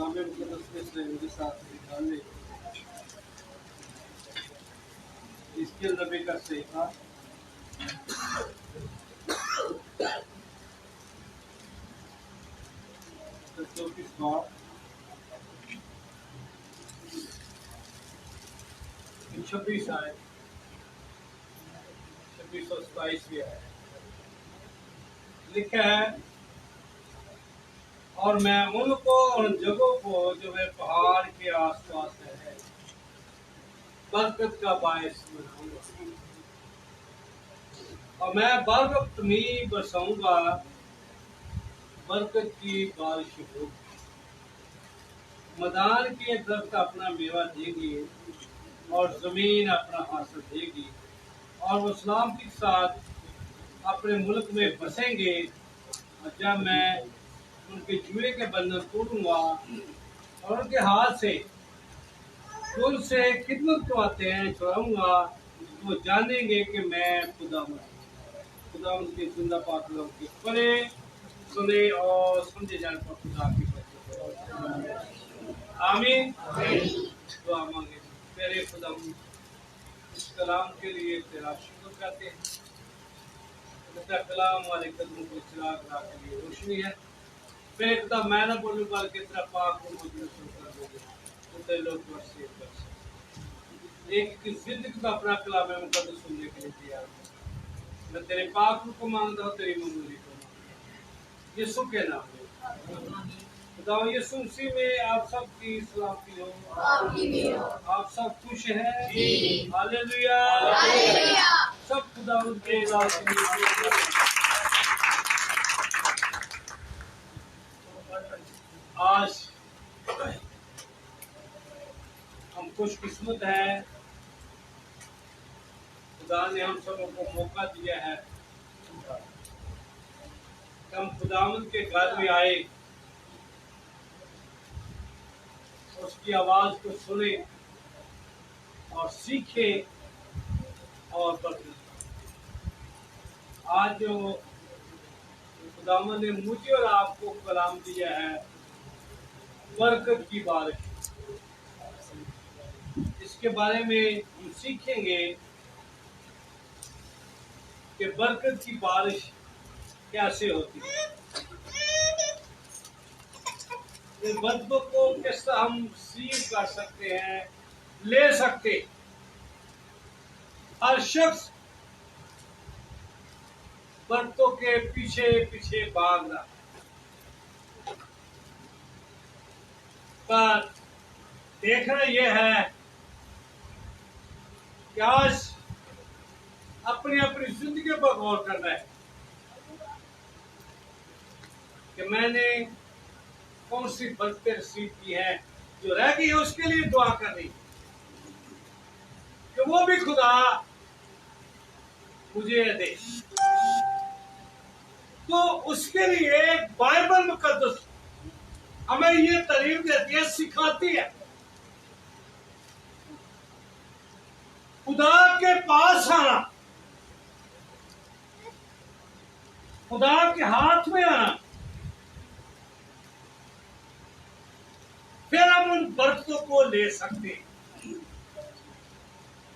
कलाम मुक़द्दस में से मेरे साथ निकाल ले। इसके नबी का सहीफा 24 बार 26 आए 26 और 27 भी आए। लिखा है, और मैं उनको उन जगहों को जो वे पहाड़ के आसपास है बरकत का बायस बनाऊंगा, और मैं बरकत में बरसाऊंगा, बरकत की बारिश होगी। मैदान के दरख्त अपना मेवा देगी और जमीन अपना हासिल देगी, और वो सलामती के साथ अपने मुल्क में बसेंगे। और जब मैं उनके जुए के बंधन तोड़ूंगा और उनके हाथ से जो उनसे खिदमत करवाते हैं छुड़ाऊंगा, वो जानेंगे कि मैं खुदा हूँ। खुदा उनके जिंदा पाक के पढ़े सुने और समझे जाने पर खुदा की आमीन। दुआ मांगे। तेरे खुदा इस कलाम के लिए तेरा शुक्र करते हैं। तेरा कलाम हमारे कदमों को चिराग ला के लिए रोशनी है। फिर एक तो मैं ना बोलूँ बल्कि तेरा पाक को मुझे कर दोगे तो तेरे लोग सेव कर सकते। एक की जिंदगी का अपना कलाम है मुकद्दस सुनने के लिए तैयार हूँ। मैं तेरे पाक को मांगता हूँ, तेरी मंजूरी को मांगता हूँ यीशु के नाम में। खुदा यीशु मसीह में आप सबकी सलामती हो। आप सब खुश हैं? हालेलुया। सब खुदा उनके आज हम खुशकिस्मत हैं, खुदा ने हम सबों को मौका दिया है कि हम खुदावंद के घर में आए, उसकी आवाज को सुने और सीखे और बदले। आज जो खुदावंद ने मुझे और आपको कलाम दिया है, बरकत की बारिश, इसके बारे में हम सीखेंगे कि बरकत की बारिश कैसे होती है, इस बरकत को किस तरह हम सीव कर सकते हैं, ले सकते। हर शख्स बरकतों के पीछे पीछे भाग रहा, पर देखना यह है कि आज अपनी अपनी जिंदगी पर गौर करना है कि मैंने कौन सी बरकतें रिसीव की है, जो रह गई है उसके लिए दुआ करनी कि वो भी खुदा मुझे दे। तो उसके लिए बाइबल मुकद्दस हमें ये तालीम देती है, सिखाती है। खुदा के पास आना, खुदा के हाथ में आना, फिर हम उन बरकतों को ले सकते हैं।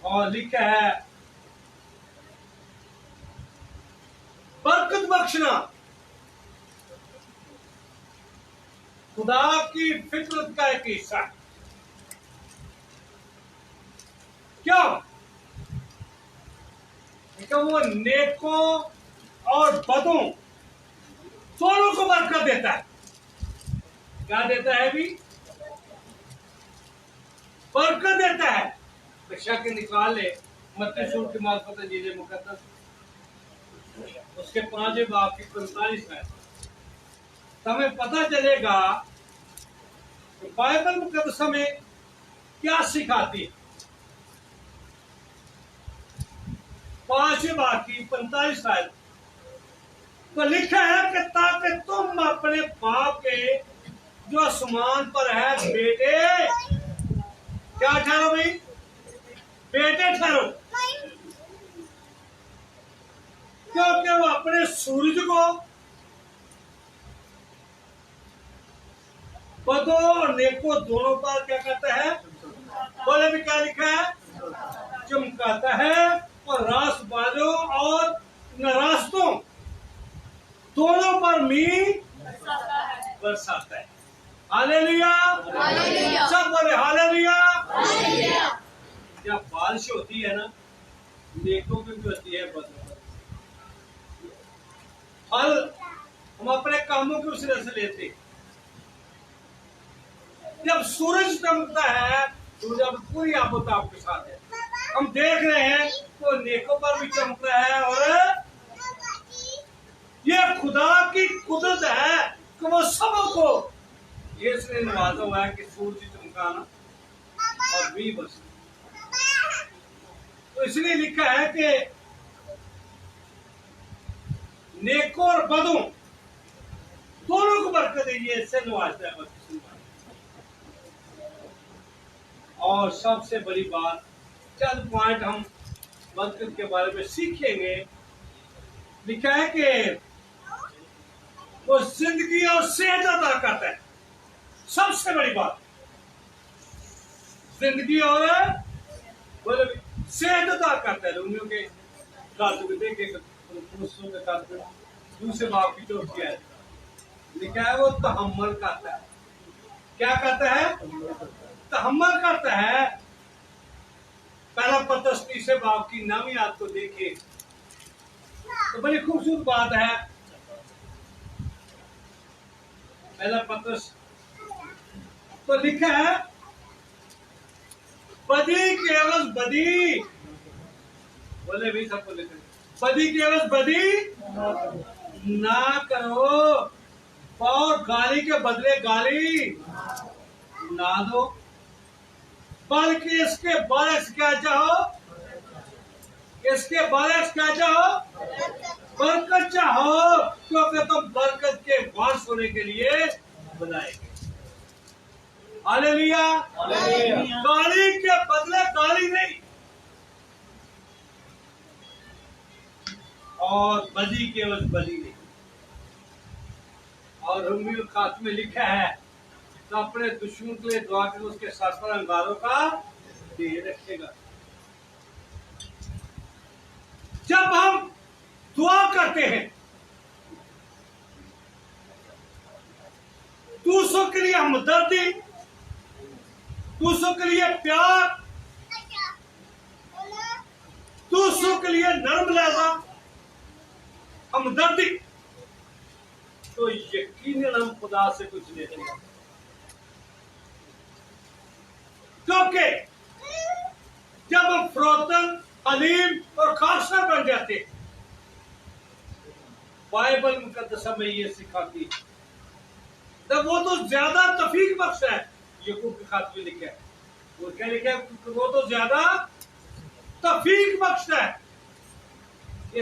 और लिखा है, बरकत बख्शना खुदा की फितरत का एक हिस्सा है। क्यों? क्योंकि वो नेकों और बदों दोनों को बरकत देता है। क्या देता है? भी बरकत देता है। बेशक निकाल ले मत्ती सूर की मार्फत इंजील मुकद्दस उसके 5वें बाब की 45 में हमें पता चलेगा कि बाइबल मुकद्दस में क्या सिखाती है। 5वें बाब की 45 आयत तो लिखा है कि ताकि तुम अपने बाप के जो आसमान पर है बेटे क्या ठहरो भाई, बेटे ठहरो, क्योंकि वो अपने सूरज को बदों और नेकों दोनों पर क्या करता है? बोले भी क्या लिखा है? चमकाता है। और रासबाजों और नाराजों दोनों पर मींह बरसाता है। हालेलुया, सब बोले हालेलुया। जब बारिश होती है ना, नेकों की भी होती है, बदों फल हम अपने कामों की उस तरह से लेते। जब सूरज चमकता है तो जब पूरी आफत आपके साथ है, हम देख रहे हैं तो नेकों पर भी चमक रहा है। और ये खुदा की कुदरत है कि वो सबको ये इसने नवाजा हुआ है कि सूरज चमकाना और भी बस। तो इसलिए लिखा है कि नेकों और बदों दोनों को बरकत दीजिए, इससे नवाजता है। और सबसे बड़ी बात, चंद पॉइंट हम बरकत के बारे में सीखेंगे। लिखा है कि वो जिंदगी और सेहत अदा करता है। सबसे बड़ी बात, जिंदगी और बोले सेहत अदा करता है। रोमियो के दूसरे बाप की चौथी है, लिखा है वो तहम्मुल करता है। क्या करता है? तहम्मुल करता है। पहला पत्रस तीसरे बाप की 9वीं आयत को देखिए तो बड़ी खूबसूरत बात है। पहला पत्रस तो लिखा है, बदी के एवज बदी, बोले भी सबको लिखा, बदी के एवज बदी ना करो और गाली के बदले गाली ना दो, बल्कि इसके बारिश क्या चाहो, इसके बारिश क्या चाहो, बरकत चाहो, क्योंकि तुम बरकत के वारिस होने के लिए बनाए गए। हालेलुया। गाली के बदले गाली नहीं, और बदी के बदले बदी नहीं। और रोमियो खात में लिखा है, तो अपने दुश्मन के लिए दुआ कर उसके सर पर अंगारों का ढेर रखेगा। जब हम दुआ करते हैं दूसरों के लिए हमदर्दी, दूसरों के लिए प्यार, दूसरों के लिए नरम लहजा, हमदर्दी, तो यकीनन हम खुदा से कुछ लेते हैं। क्योंकि जब हम फरोतन, हलीम और खासर बन जाते, बाइबल मुकद्दसा में ये सिखाती है, तब वो तो ज्यादा तफीक बख्श है। यकूब के खात में लिखा है, वो क्या लिखा है? वो तो ज्यादा तफीक बख्श है।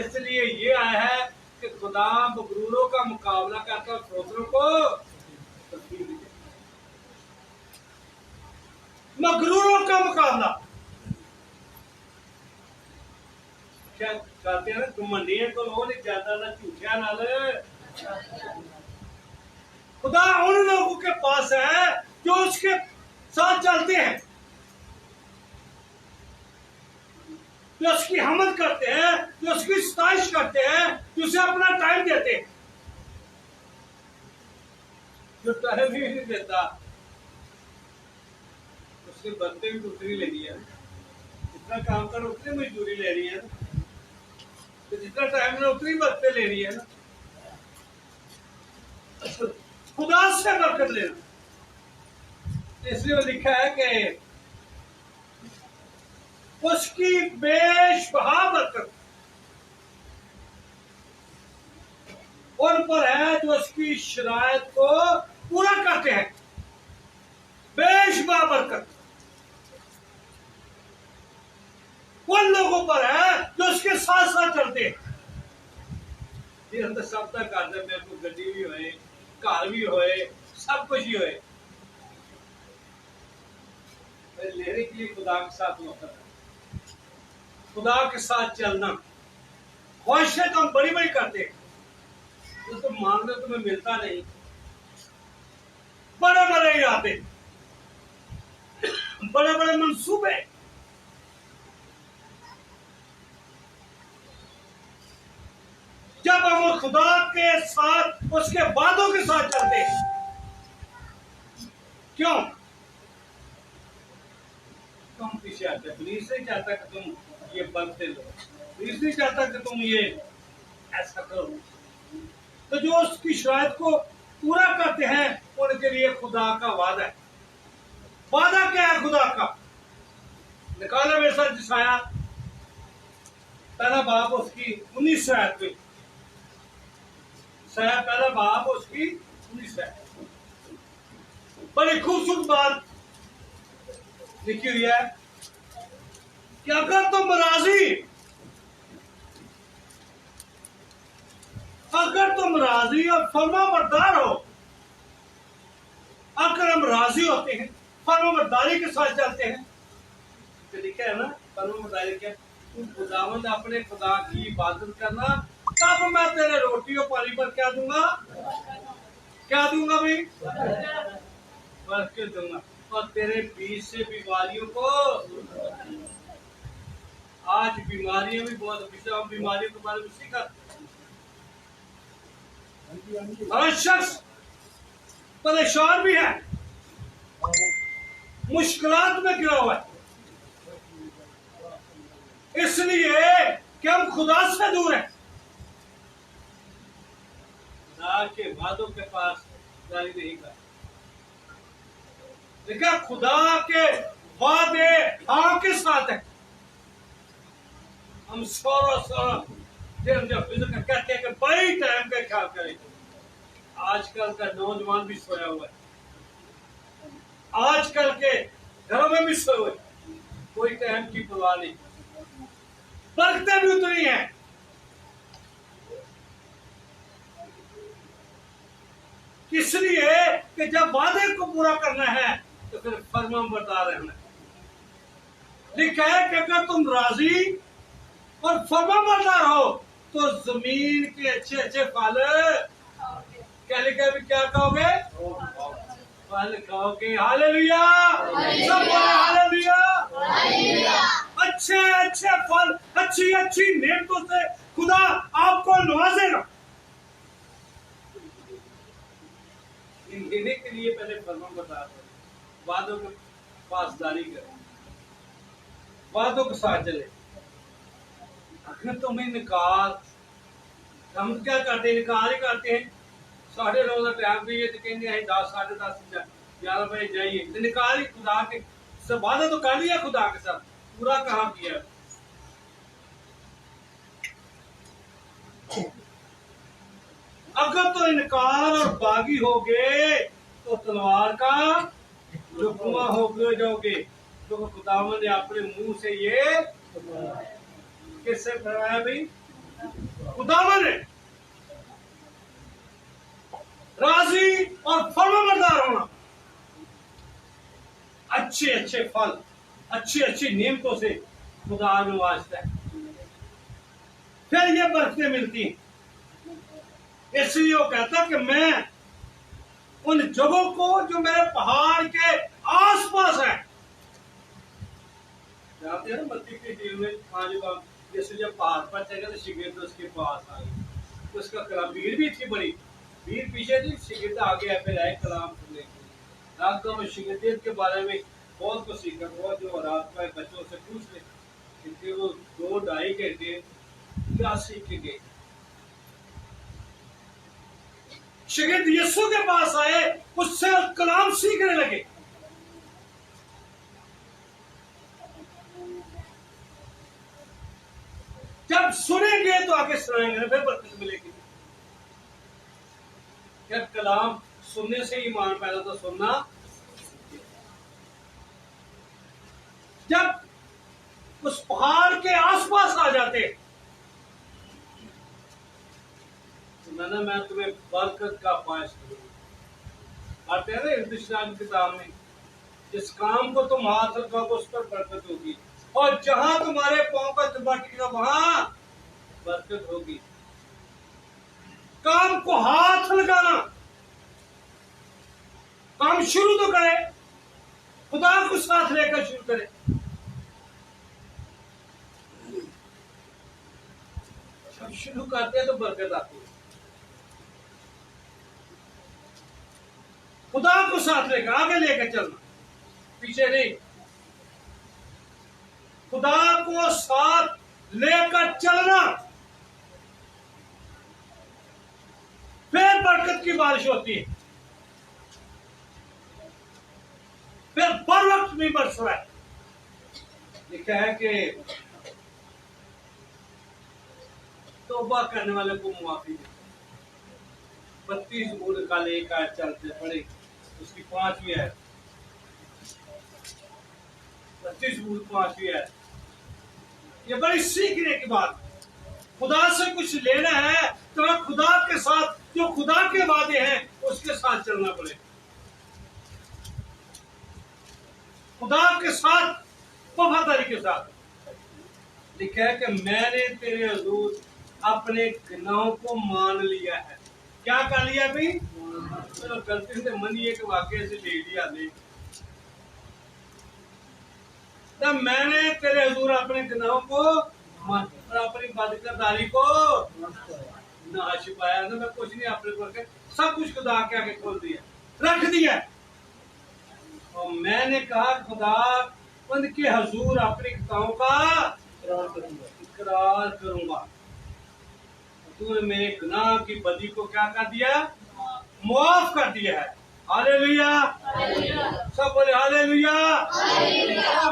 इसलिए ये आया है कि खुदा मगरूरों का मुकाबला करकर फरोतनों को तफीक दे। मगरूरों का मुकाबला क्या कहते हैं? घमंडियों को लोग नहीं ज्यादा ना झूठिया नाल। खुदा उन लोगों के पास है जो उसके साथ चलते हैं, जो उसकी हमद करते हैं, जो उसकी सताइश करते हैं, जो उसे अपना टाइम देते हैं। जो टाइम ही नहीं देता उसके बदले भी उतनी ले रही है। जितना काम कर उतनी मजदूरी ले रही है, तो जितना टाइम ना उतनी बदले ले रही है ना। खुदा से बरकत लेना। इसलिए लिखा है कि उसकी बेशबहा बरकत उन पर है जो उसकी शरायत को पूरा करते हैं। बेशबहा बरकत उन लोगों पर है जो उसके साथ साथ चलते हैं। ये हम तो सब तक करते हैं, मेरे को गड्डी भी होए, घर भी होए, सब कुछ ही होए, लेने के लिए खुदा के साथ मौका, खुदा के साथ चलना। ख्वाहिशें तो हम बड़ी बड़ी करते हैं, तो तुम मांगते तुम्हें मिलता नहीं। बड़े बड़े इरादे, बड़े बड़े मंसूबे, जब हम खुदा के साथ उसके वादों के साथ चलते हैं। क्यों? तुम पीछे आते, पुलिस नहीं चाहता कि तुम ये बनते लो, पुलिस नहीं चाहता कि तुम ये ऐसा करो। तो जो उसकी शराइत को पूरा करते हैं उनके लिए खुदा का वादा है। वादा क्या है खुदा का? निकाला मेरे साथ जिसाया पहला बाप उसकी 19 आयत में, साया पहला बाप उसकी 19 आयत। बड़ी खूबसूरत बात लिखी हुई है कि अगर तुम राजी और फरमाबरदार हो, अगर हम राजी होते हैं, फरमाबरदारी के साथ चलते हैं, तो लिखा है ना फरमाबरदारी क्या? तू खुदावंद अपने खुदा की इबादत करना, तब मैं तेरे रोटी और पानी पर क्या दूंगा? क्या दूंगा भाई? बरकत दूंगा, और तेरे बीच से बीमारियों को। आज बीमारियां भी बहुत, बीमारियों के बारे में सीखा। हर शख्स परेशान भी है, मुश्किलात में गिरा हुआ है, इसलिए कि हम खुदा से दूर हैं, खुदा के वादों के पास जारी नहीं कर। देखा, खुदा के वादे हाँ के साथ है। हम सोरा कहते हैं कि बड़ी टाइम का ख्याल करें। आजकल का नौजवान भी सोया हुआ है, आजकल के घरों में भी सोए हुए, कोई टाइम की परवाह नहीं। बरकतें भी उतनी हैं, इसलिए कि जब वादे को पूरा करना है तो फिर फरमाबरदार रहना है। लिखा है कि अगर तुम राजी और फरमाबरदार हो तो जमीन के अच्छे अच्छे फल क्या लिखा है? क्या कहोगे? फल कहोगे। हालेलुया, सब बोले हालेलुया। अच्छे अच्छे फल, अच्छी अच्छी नेमतों से खुदा आपको नवाजेगा। लेने के लिए पहले फरमाबरदार हो, वादों की पासदारी करें, वादों के साथ चले। अगर तुम्हें निकाल, हम क्या करते हैं? निकाल ही करते हैं। 9:30 का टाइम भी ये तो कहते हैं 10, 10:30, 11 बजे जाइए, तो निकाल ही खुदा के सब वादा तो कर लिया, खुदा के साथ पूरा कहाँ किया? अगर तो इनकार और बागी हो गए तो तलवार का रुकमा हो जाओगे। तो खुदावन ने अपने मुंह से ये किससे फरमाया भाई? खुदावन ने। राजी और फरमाबरदार होना, अच्छे अच्छे फल, अच्छी अच्छी नियमतों से खुदा नवाजता है, फिर ये बरकतें मिलती हैं। इसलिए वो कहता कि मैं उन जगहों को जो मेरे पहाड़ के आसपास है, जानते हैं ना, मत्ती के जीवन में 5 बार जैसे जब पहाड़ पर चढ़े तो शिगिर्द उसके पास आ गई, उसका कलाम, भीड़ भी थी बड़ी, भीड़ पीछे थी, शिगिर्द आगे है, फिर आए कलाम सुनने के लिए। रात को मैं शिगिर्द के बारे में बहुत कुछ सीखा, बहुत जो रात को बच्चों से पूछ ले, क्योंकि वो 2-2.5 घंटे क्या सीख के गए। शिगिर्द यीशु के पास आए, उससे कलाम सीखने लगे। जब सुनेंगे तो आगे सुनाएंगे, फिर बरकत मिलेगी। जब कलाम सुनने से ईमान पैदा, तो सुनना, जब उस पहाड़ के आसपास आ जाते, मैंने मैं तुम्हें बरकत का पायस करूंगा। आते हैं ना हिंदुस्तान की किताब में, जिस काम को तुम हाथ लगाओगे उस पर बरकत होगी, और जहां तुम्हारे पांव का दुबा टिकेगा वहां बरकत होगी। काम को हाथ लगाना, काम अब शुरू तो करें, खुदा को साथ लेकर शुरू करें। जब शुरू करते हैं तो बरकत आती है। खुदा को साथ लेकर आगे लेकर चलना, पीछे नहीं। खुदा को साथ लेकर चलना, फिर बरकत की बारिश होती है, फिर बर वक्त भी बरस रहा है। लिखा है कि तौबा करने वाले को मुआफी दे। 32 बूढ़ का लेकर चलते पड़े, उसकी 5वीं है। 32 बूढ़ 5वीं है। ये बड़ी सीखने की बात। खुदा से कुछ लेना है तो खुदा के साथ, जो खुदा के वादे हैं उसके साथ चलना पड़े। खुदा के साथ वफादारी के साथ। लिखा है कि मैंने तेरे हुजूर अपने गुनाहों को मान लिया है। क्या कर लिया भाई? चलो गलती से मनिए के वाकई से ले लिया ले। तब मैंने तेरे हुजूर अपने गुनाहों को मान और अपनी बदकिरदारी को ना छिपाया ना, मैं कुछ नहीं अपने करके सब कुछ खुदा के आगे खोल दिया, रख दिया। और मैंने कहा खुदा उनके हुजूर अपनी खताओं का इकरार करूंगा। तूने मेरे गुनाह की बदी को क्या कर दिया? मुआफ कर दिया है। हालेलुया, सब बोले हालेलुया।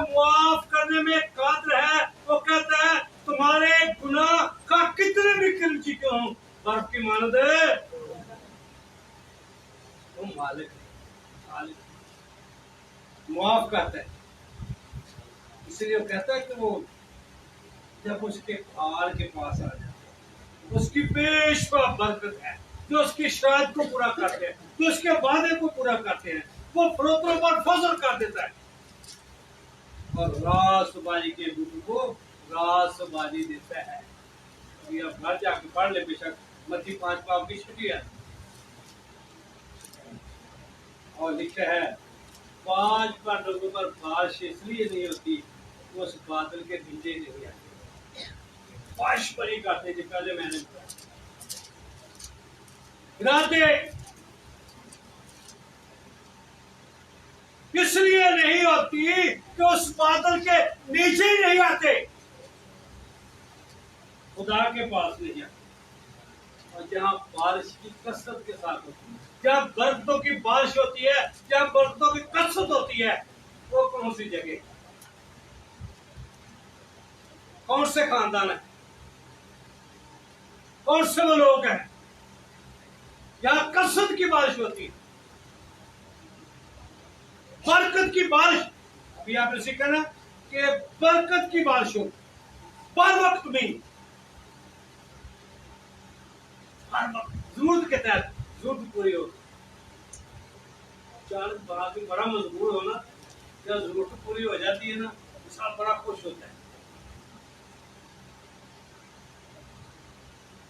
मुआफ करने में कादिर है। वो कहता है तुम्हारे गुनाह का कितने भी गिर चुके हूँ, बर्फ की मानद तुम मालिक मुआफ करता है। इसलिए वो कहता है कि वो जब उसके पार के पास आ जाए, उसकी बेशुमार बरकत है, जो उसकी शरात को पूरा करते हैं, जो उसके वादे को पूरा करते हैं, वो फरोतों पर फजल कर देता है और रासबाजी के बुद्ध को रासबाजी देता है। ये अब घर जाके पढ़ ले, बेशक मत्ती 5 बाब की छुट्टी है। और लिखा है 5 बार लोगों पर बारिश इसलिए नहीं होती वो उस बादल के नीचे नहीं आते। बारिश पड़ी करते थे पहले, मैंने रातें इसलिए नहीं होती कि उस बादल के नीचे ही नहीं आते, खुदा के पास नहीं आते। और जहां बारिश की कसरत के साथ होती है, जहां बरकतों की बारिश होती है, जहां बरकतों की कसरत होती है, वो कौन सी जगह, कौन से खानदान है, कौन से वो लोग हैं जहां कसरत की बारिश होती है, बरकत की बारिश। अभी आपने सीखा ना कि बरकत की बारिश हो हर वक्त में, हर वक्त जरूरत के तहत जरूरत पूरी हो। अचानक बात बड़ा मजबूर हो ना, जब जरूरत पूरी हो जाती है ना, इंसान बड़ा खुश होता है।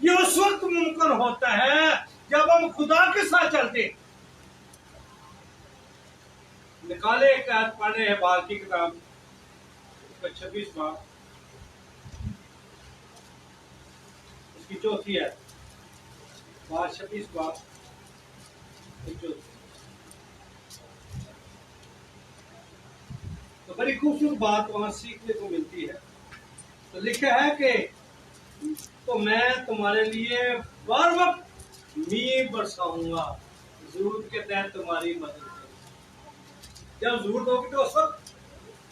ये उस वक्त मुमकिन होता है जब हम खुदा के साथ चलते। निकाले एक आयत पढ़े है बाल की किताब, 26 बाब, उसकी चौथी है, बाल 26 बाब तो बड़ी खूबसूरत बात वहां सीखने को मिलती है। तो लिखा है कि तो मैं तुम्हारे लिए हर वक्त मींह बरसाऊंगा, जरूरत के तहत तुम्हारी मदद करूंगा। जब जरूरत होगी तो उस वक्त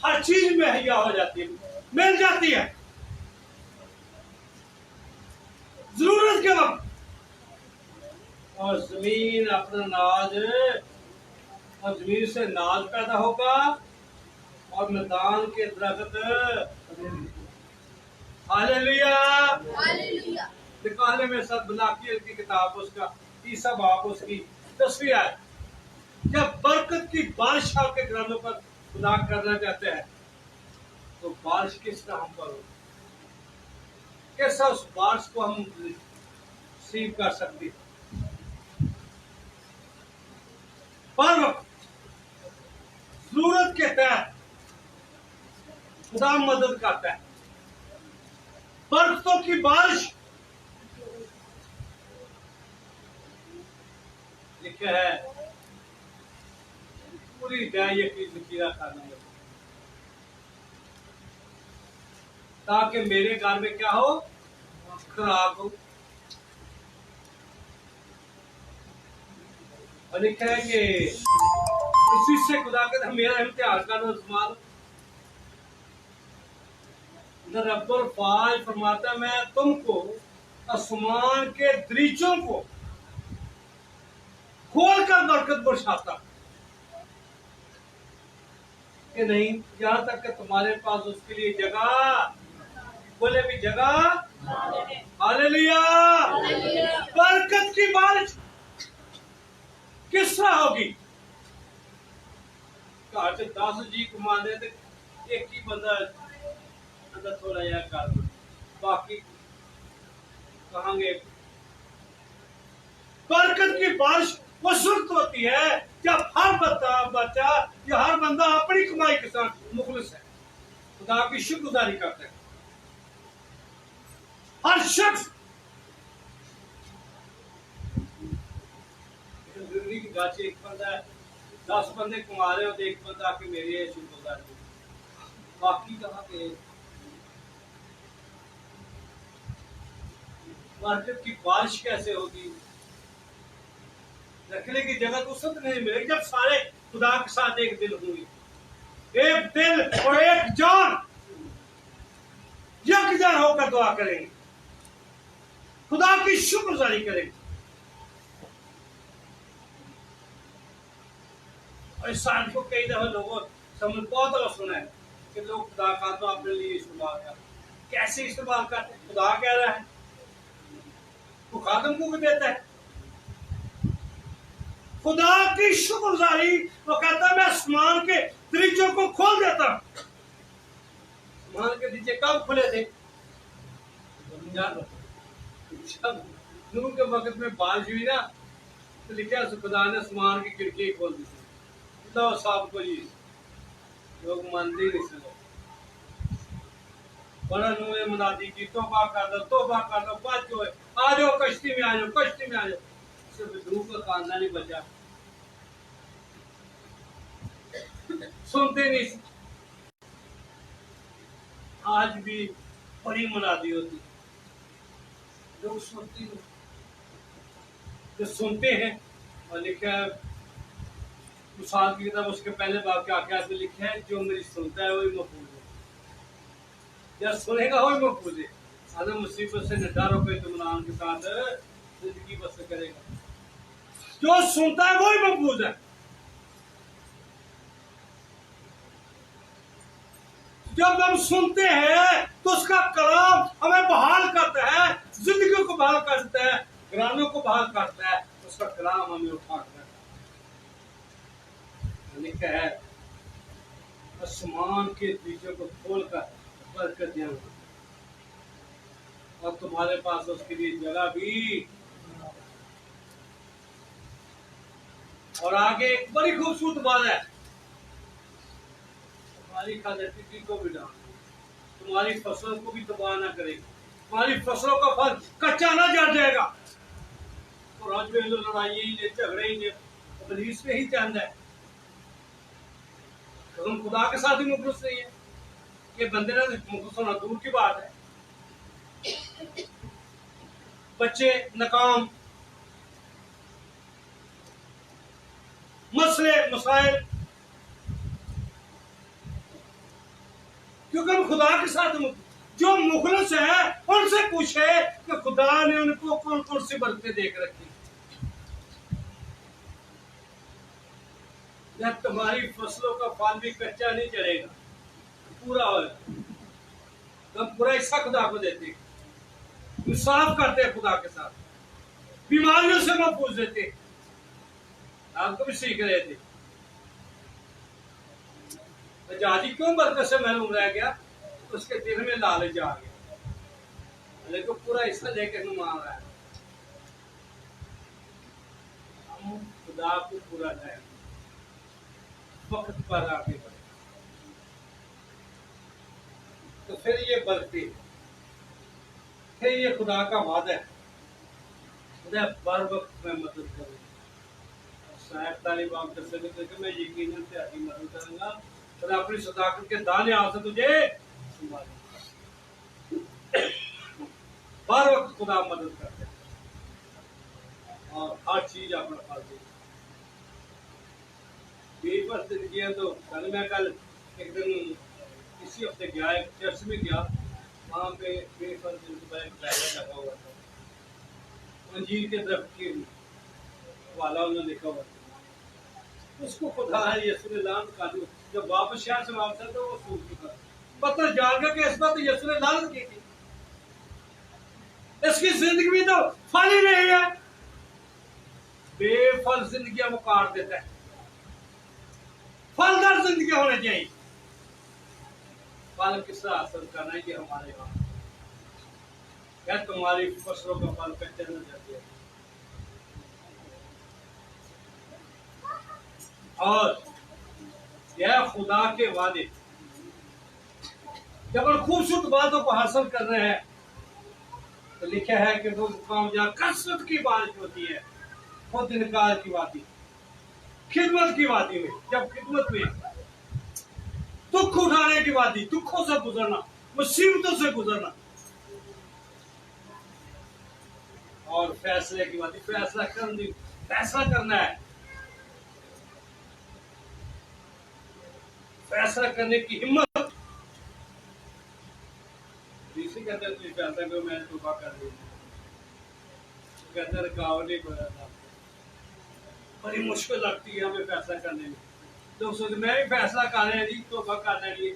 हर चीज मुहैया हो जाती है, मिल जाती है जरूरत के वक्त। और जमीन अपना नाज, और जमीन से नाज पैदा होगा और मैदान के दरख्त। हालेलुया, निकाले में सब बलाकियल की किताब उसका 30 बाब उसकी 10वीं आयत। जब बरकत की बारिश आपके घरानों पर खुदा करना चाहते हैं तो बारिश किस तरह हम पर हो, कैसा उस बारिश को हम रिसीव कर सकते हैं। हर वक्त के तहत खुदा मदद करता है। बरकतों की बारिश लिखा है, पूरी दया की जखीरा करना है, ताकि मेरे घर में क्या हो, खुराक हो। और लिखा है कि इसी से खुदा के मेरा इम्तिहान करना इस्तेमाल। रब्बुल फाज फरमाता, मैं तुमको आसमान के दरीचों को खोल कर बरकत बरसाता कि नहीं, यहां तक कि तुम्हारे पास उसके लिए जगह, बोले भी जगह। हालेलुया। बरकत की बारिश किस तरह होगी? घर से 10 जी कमा दे तो एक ही बंदा अंदर थोड़ा यार कर दो, बाकी कहांगे। बरकत की बारिश उस वक्त होती है जब हर बच्चा या हर बंदा अपनी कमाई के साथ मुखलिस है, खुदा की शुक्रगुजारी करता है। हर शख्स जिंदगी की गाची, एक बंदा 10 बंदे कमा रहे हो तो एक बंदा आके मेरी है शुक्रगुजारी, बाकी कहाँ पे? बरकत की बारिश कैसे होगी? रखने की जगह तो उस वक्त नहीं मिलेगी जब सारे खुदा के साथ एक दिल होंगे, एक दिल और एक जान, यकजान होकर दुआ करेंगे, खुदा की शुक्रगुजारी करेंगे। और इस साल को कई दफा लोगों समझ बहुत दफा सुना है कि लोग खुदा का तो अपने लिए इस्तेमाल कर, कैसे इस्तेमाल करते? खुदा कह रहा है वो खादम को भी देता है। खुदा की शुक्रगुजारी, वो कहता है मैं आसमान के दरीचों को खोल देता। आसमान के दरीचे कब खुले थे? जब नूह के वक्त में बारिश हुई ना, तो लिखा खुदा ने आसमान की खिड़की खोल दी थी। तो साहब को ये लोग मानते ही नहीं सके, बड़ा नूह मुनादी की, तौबा कर दो, बात जो है, आ जाओ कश्ती में, आ जाओ कश्ती में, आ जाओ। नूह का खानदान नहीं बचा, सुनते नहीं। आज भी बड़ी मुनादी होती, लोग सुनते नहीं, जो सुनते हैं। और लिखा है मिसाल की किताब उसके पहले बाब के आखिर में लिखा है, जो मेरी सुनता है वही महफूज है, या सुनेगा वही महफूज है। अगर मुसीबत से निडर होकर इत्मीनान के साथ जिंदगी बसर करेगा, जो सुनता है वही महफूज है। जब हम सुनते हैं तो उसका कलाम हमें बहाल करता है, जिंदगी को बहाल करता है, घरानों को बहाल करता है, उसका कलाम हमें उठाता है। लिखा है आसमान के दरीचों को खोलकर बरकत देना, और तुम्हारे पास उसके लिए जगह भी। और आगे एक बड़ी खूबसूरत बात है, तुम्हारी खादती को भी डाल, तुम्हारी फसलों को भी तबाह ना करेगी, तुम्हारी फसलों का फल कच्चा ना जड़ जाएगा। और आज में लड़ाई ही झगड़े ही पुलिस में ही चाहता है, तो हम खुदा के साथ ही मुखलिस नहीं है। ये बंदे ना मुखलिस होना दूर की बात है, बच्चे नाकाम, मसले मसाइल, क्योंकि हम खुदा के साथ जो मुखलिस है उनसे पूछे कि खुदा ने उनको कौन कौन सी बरकतें देख रखी। जब तुम्हारी फसलों का फल भी कच्चा नहीं चढ़ेगा, पूरा होगा, तो हम पूरा हिस्सा खुदा को देते, इंसाफ करते हैं खुदा के साथ, बीमारियों से महफूज देते। आपको भी सीख रहे थे तो जाजी क्यों बरकत से महरूम रह गया, उसके दिल में लालच आ गया, लेकिन पूरा हिस्सा लेकर नुमान रहा है। हम खुदा को पूरा करें, वक्त पर आगे बढ़े। तो फिर ये बरकती है, फिर ये खुदा का वादा है, खुदा बर वक्त मैं मदद करूँ। शायद तालिब आप कर सकते थे कि मैं यकीनन से आपकी मदद करूंगा और अपनी सदाकत के दाने हाथ से तुझे संभालूंगा। हर वक्त खुदा मदद करते हैं और हर चीज अपना फल देती है। बेबस जिंदगी है तो मैं कल एक दिन इसी हफ्ते गया, एक चर्च में गया, वहाँ पे बेफल जिंदगी एक बैनर लगा हुआ था, अंजीर के दरख्त के वाला उन्होंने लिखा हुआ था। उसको खुदा है यीशु ने लानत कर दी। जब वापस शहर से वापस आया तो वो सूख चुका, पत्थर जान गया कि इस बात यीशु ने लानत की थी। इसकी जिंदगी में तो फल ही नहीं है, बेफल जिंदगी वो काट देता है। फलदार जिंदगी होनी चाहिए। फल किस तरह हासिल करना है कि हमारे यहाँ क्या तुम्हारी फसलों का फल कच्चे न जाते हैं। और यह खुदा के वादे जब हम खूबसूरत बातों को हासिल कर रहे हैं तो लिखा है कि वो मुकाम जहाँ कसरत की बारिश होती है, वो दिनकार की वादी, खिदमत की वादी में, जब खिदमत में दुख उठाने की वादी, दुखों से गुजरना, मुसीबतों से गुजरना, और फैसले की वादी, फैसला करना है, फैसला करने की हिम्मत। इसी कहते हैं तुझे फैसला करो, मैं तोबा कर रही हूँ, कहते रुकावट नहीं पड़ा था, बड़ी मुश्किल लगती है हमें फैसला करने में। लोग सोचते मैं भी फैसला कर रहे हैं जी, तोबा करने के लिए,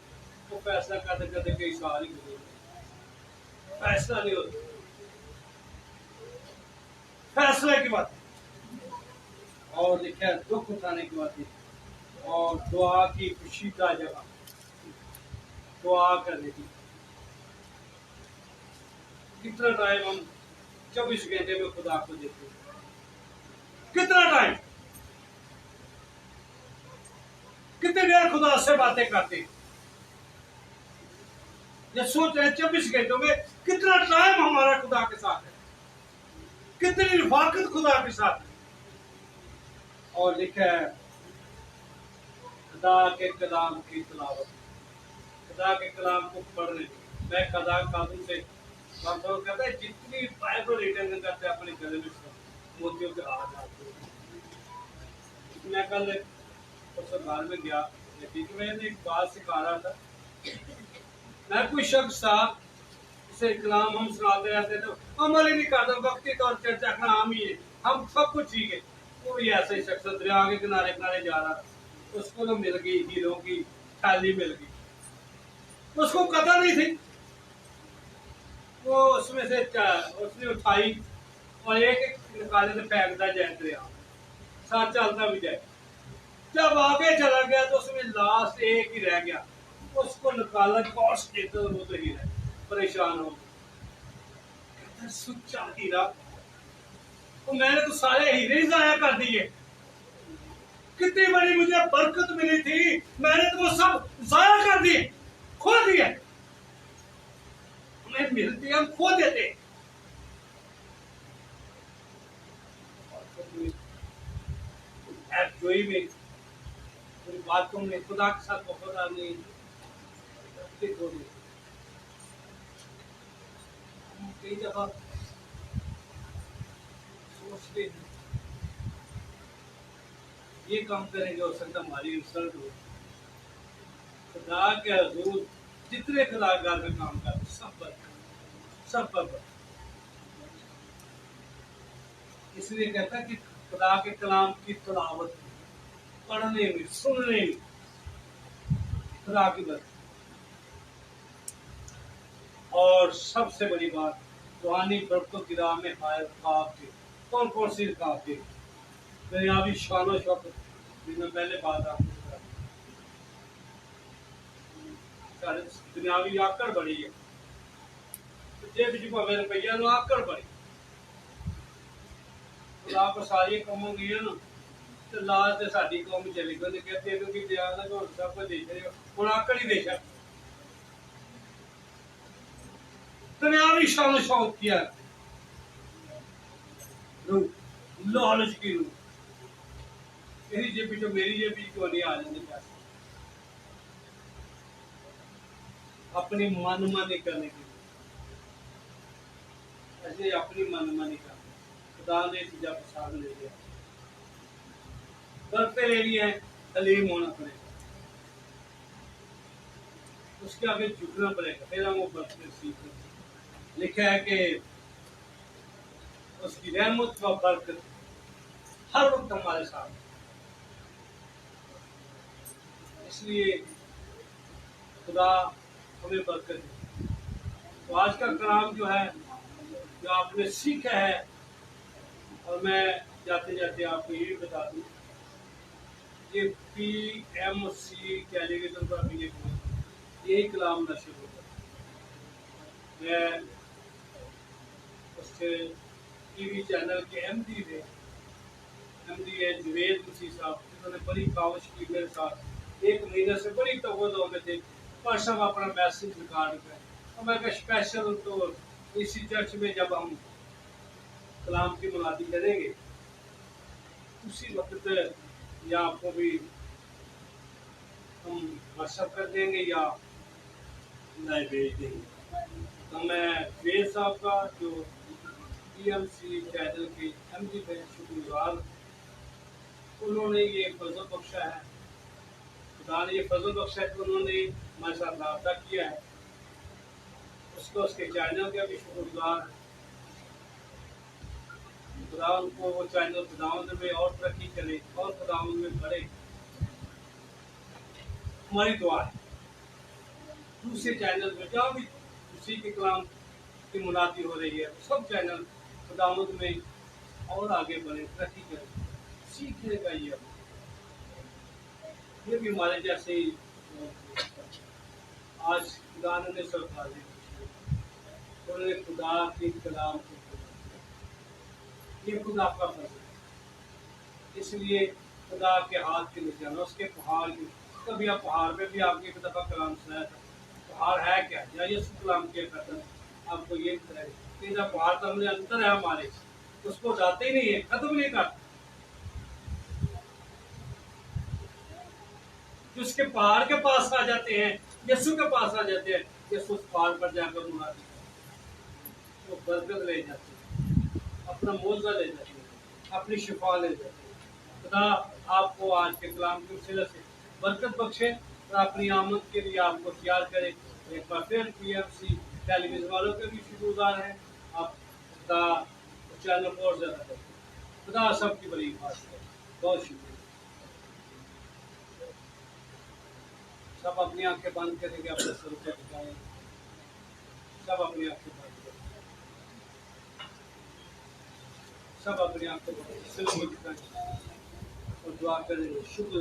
तो फैसला करते करते कई साल ही गुजर गए, फैसला नहीं होता। फैसले की बात और लिखा है दुख उठाने की बात, और दुआ की खुशीदा जगह, दुआ करने की। कितना टाइम हम 24 घंटे में खुदा को देते हैं, कितना टाइम, कितने देर खुदा से बातें करते हैं। ये सोच रहे 24 घंटों में कितना टाइम हमारा खुदा के साथ है, कितनी रिफाकत खुदा के साथ है। और लिखा है खुदा के कलाम की तिलावत, खुदा के कलाम को पढ़ने। मैं खुदा कानून से कहता है जितनी बाइबल रिटर्न करते हैं अपने गले में मोतियों के हाथ आते हैं। मैं कल उस घर में गया, मैंने एक बात सिखा रहा था। मैं कोई शख्स था, उसे कलाम हम सुनाते रहते तो अमल ही नहीं करता, वक्ती तौर चर्चा करना आम ही है, हम सब कुछ ठीक है। वो भी ऐसा ही शख्स दरिया के किनारे किनारे जा रहा था, उसको तो मिल गई हीरो की थैली मिल गई, उसको कदर नहीं थी। वो उसमें से उसने उठाई और एक एक निकाले से फेंकता जाए दरिया, साथ चलता भी जाए। जब आगे चला गया तो उसमें लास्ट एक ही रह गया, उसको निकाला कॉस्ट देते वो तो हीरा, परेशान हो गया, सच्चा हीरा, तो मैंने तो सारे हीरे ही जाया कर दिए। कितनी बड़ी मुझे बरकत मिली थी, मैंने तो वो सब जाया कर दिए, खो दिए। हमें मिलती हम खो देते। जोई में पूरी बातों में खुदा के साथ वफादार नहीं, कई दफा सोचते हैं ये काम करेंगे, हो सकता हमारी इंसल्ट हो। खुदा के हजूर जितने कलाकार में काम करते सब पर इसलिए कहता है कि खुदा के कलाम की तिलावत पढ़ने में, सुनने में खुदा की बात। और सबसे बड़ी बात, रूहानी बरकतों की राह में हायर ख्वाब के कौन कौन सी ख्वाब के दुनियावी शान शौकत, जिसमें पहले बात आपको दुनियावी आकड़ बड़ी है, जेब च भावे रुपया ना आकड़ बड़ी। खुदा को सारी कौम गई ना तो लाज तो साडी कौम चली गई, कहते तेन की दिया सब कुछ देख रहे हो, हम आकड़ ही देश है। दुनियावी शान शौक किया, लालच की रूह तेरी जेबी तो मेरी जेबी क्यों नहीं आ जाते पैसे, अपनी मनमानी करने की, ऐसे अपनी मनमानी करनी। खुदा ने चीजा पसंद ले लिया, करते ले लिए, हलीम होना पड़ेगा, उसके आगे झुकना पड़ेगा, फिर हम वो बरकत सीखें। लिखा है कि उसकी रहमत व बरकत हर वक्त हमारे साथ, इसलिए खुदा हमें बरकत दे। तो आज का कलाम जो है, जो आपने सीखा है, और मैं जाते जाते आपको ये बता दूं, ये PMC टेलीविजन पर भी यही कलाम नशर होता है। मैं उसके TV चैनल के MD थे, MD है जुवेद मसीह साहब, जिन्होंने बड़ी काविश की मेरे साथ, 1 महीने से बड़ी तवज्जो में थे, पर सब अपना मैसेज रिकॉर्ड कर, और मैं स्पेशल तो इसी चर्च में जब हम कलाम की मुनादी करेंगे उसी वक्त या आपको भी हम व्हाट्सएप कर देंगे या लाइव भेज देंगे। तो मैं वेद साहब का जो PMC चैनल के MD थे, शुक्रगुजार, उन्होंने ये फजल बख्शा है, खुदा ने ये फजल बख्शा है कि उन्होंने हमारे साथ रब्ता किया है, उसको उसके चैनल का भी शुक्रगुजार है। खुदा उनको वो चैनल खुदावंद में और तरक्की करे और खुदावंद में बढ़े, हमारी दुआ है। दूसरे चैनल में जहाँ भी उसी के कलाम की मुनादी हो रही है, सब चैनल खुदावंद में और आगे बढ़े, तरक्की करे, सीखने का ये भी हमारे जैसे ही आज खुदा ने सरकार उन्होंने खुदा के कलाम को, ये खुदा का फजल है, इसलिए खुदा के हाथ के नीचे आना, उसके पहाड़ की, कभी आप पहाड़ पे भी आपने एक दफ़ा कलाम सुनाया था, पहाड़ है क्या, या यीशु कलाम किया करता है, आपको ये बताया पहाड़ तो हमने अंतर है हमारे, उसको जाते ही नहीं है, खत्म नहीं करते, जिसके पहाड़ के पास आ जाते हैं, यीशु के पास आ जाते हैं, यीशु उस पहाड़ पर जाकर मुनादी, वो बरकत ले जाते हैं, अपना मौजा ले जाते हैं, अपनी शिफा ले जाते हैं। खुदा आपको आज के कलाम के वसीले से बरकत बख्शे और अपनी आमद के लिए आपको तैयार करे। एक बार फिर PMC टेलीविजन वालों के भी शुक्रगुजार हैं, आप खुदा चैनल को और ज़्यादा करें, खुदा सबकी बड़ी बात है, बहुत शुक्रिया। सब अपनी आंखें बंद करेंगे, अपने सर पे झुकाएं, सब अपनी आंखें बंद करें, सब अपनी आंखें बंद करें और दुआ करेंगे, शुक्र